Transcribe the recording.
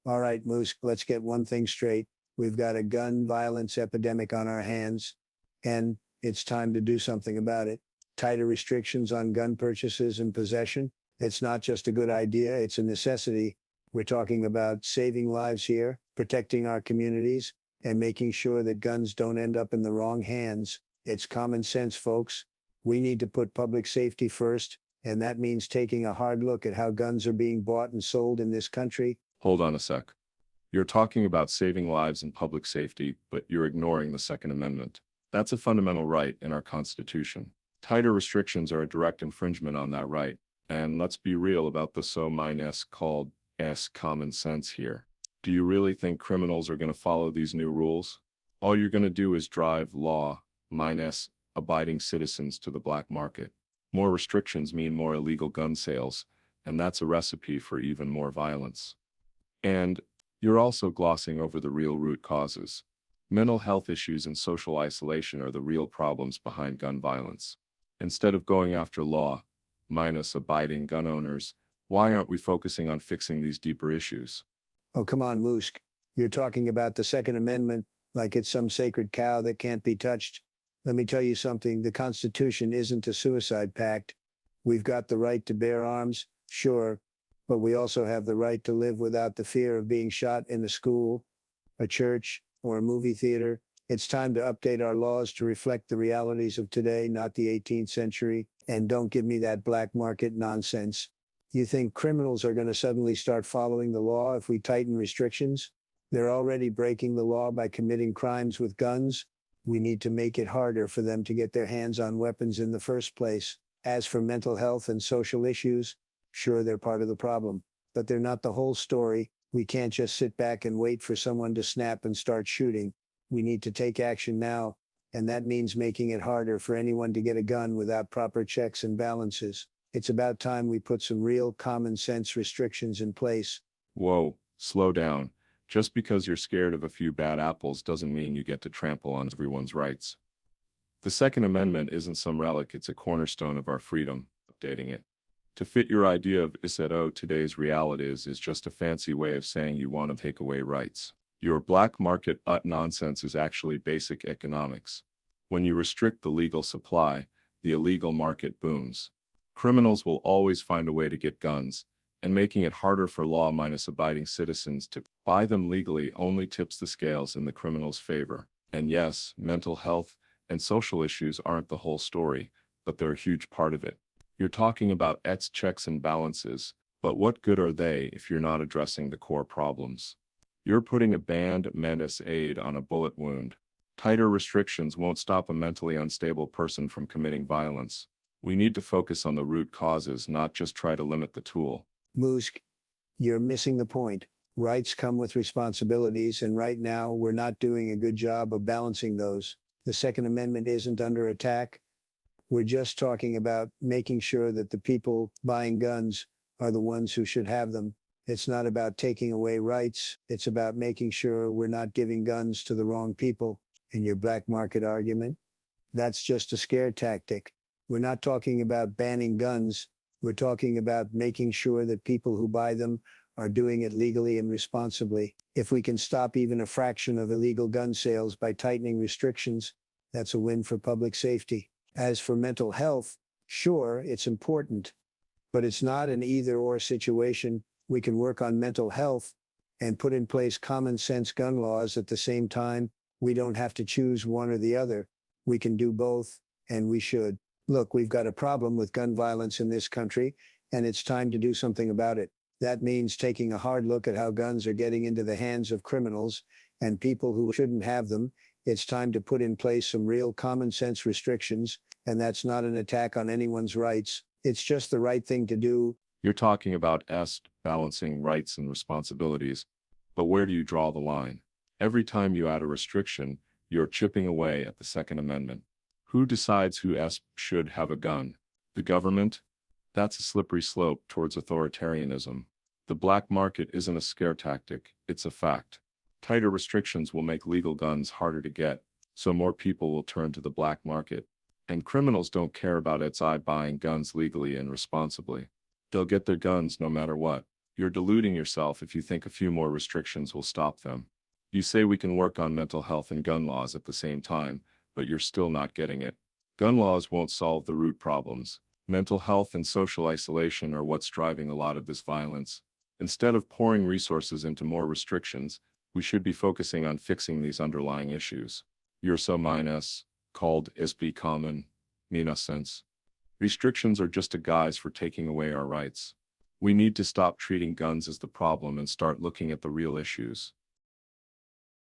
All right, Moose, let's get one thing straight. We've got a gun violence epidemic on our hands, and it's time to do something about it. Tighter restrictions on gun purchases and possession. It's not just a good idea, it's a necessity. We're talking about saving lives here, protecting our communities, and making sure that guns don't end up in the wrong hands. It's common sense, folks. We need to put public safety first, and that means taking a hard look at how guns are being bought and sold in this country. Hold on a sec. You're talking about saving lives and public safety, but you're ignoring the Second Amendment. That's a fundamental right in our Constitution. Tighter restrictions are a direct infringement on that right. And let's be real about the called common sense here. Do you really think criminals are going to follow these new rules? All you're going to do is drive abiding citizens to the black market. More restrictions mean more illegal gun sales, and that's a recipe for even more violence. And you're also glossing over the real root causes. Mental health issues and social isolation are the real problems behind gun violence. Instead of going after abiding gun owners, why aren't we focusing on fixing these deeper issues? Oh, come on, Moose. You're talking about the Second Amendment like it's some sacred cow that can't be touched. Let me tell you something. The Constitution isn't a suicide pact. We've got the right to bear arms, sure, but we also have the right to live without the fear of being shot in a school, a church, or a movie theater. It's time to update our laws to reflect the realities of today, not the 18th century. And don't give me that black market nonsense. You think criminals are going to suddenly start following the law if we tighten restrictions? They're already breaking the law by committing crimes with guns. We need to make it harder for them to get their hands on weapons in the first place. As for mental health and social issues, sure, they're part of the problem, but they're not the whole story. We can't just sit back and wait for someone to snap and start shooting. We need to take action now, and that means making it harder for anyone to get a gun without proper checks and balances. It's about time we put some real common sense restrictions in place. Whoa, slow down. Just because you're scared of a few bad apples doesn't mean you get to trample on everyone's rights. The Second Amendment isn't some relic, it's a cornerstone of our freedom. Updating it to fit your idea of today's realities is just a fancy way of saying you want to take away rights. Your black market nonsense is actually basic economics. When you restrict the legal supply, the illegal market booms. Criminals will always find a way to get guns, and making it harder for abiding citizens to buy them legally only tips the scales in the criminal's favor. And yes, mental health and social issues aren't the whole story, but they're a huge part of it. You're talking about checks and balances, but what good are they if you're not addressing the core problems? You're putting a band-aid on a bullet wound. Tighter restrictions won't stop a mentally unstable person from committing violence. We need to focus on the root causes, not just try to limit the tool. Moose, you're missing the point. Rights come with responsibilities, and right now we're not doing a good job of balancing those. The Second Amendment isn't under attack. We're just talking about making sure that the people buying guns are the ones who should have them. It's not about taking away rights. It's about making sure we're not giving guns to the wrong people. In your black market argument, that's just a scare tactic. We're not talking about banning guns. We're talking about making sure that people who buy them are doing it legally and responsibly. If we can stop even a fraction of illegal gun sales by tightening restrictions, that's a win for public safety. As for mental health, sure, it's important, but it's not an either-or situation. We can work on mental health and put in place common sense gun laws at the same time. We don't have to choose one or the other. We can do both, and we should. Look, we've got a problem with gun violence in this country, and it's time to do something about it. That means taking a hard look at how guns are getting into the hands of criminals and people who shouldn't have them. It's time to put in place some real common sense restrictions, and that's not an attack on anyone's rights. It's just the right thing to do. You're talking about balancing rights and responsibilities, but where do you draw the line? Every time you add a restriction, you're chipping away at the Second Amendment. Who decides who should have a gun? The government? That's a slippery slope towards authoritarianism. The black market isn't a scare tactic, it's a fact. Tighter restrictions will make legal guns harder to get, so more people will turn to the black market. And criminals don't care about buying guns legally and responsibly. They'll get their guns no matter what. You're deluding yourself if you think a few more restrictions will stop them. You say we can work on mental health and gun laws at the same time, but you're still not getting it. Gun laws won't solve the root problems. Mental health and social isolation are what's driving a lot of this violence. Instead of pouring resources into more restrictions, we should be focusing on fixing these underlying issues. Urso minus, called SB common, mina sense. Restrictions are just a guise for taking away our rights. We need to stop treating guns as the problem and start looking at the real issues.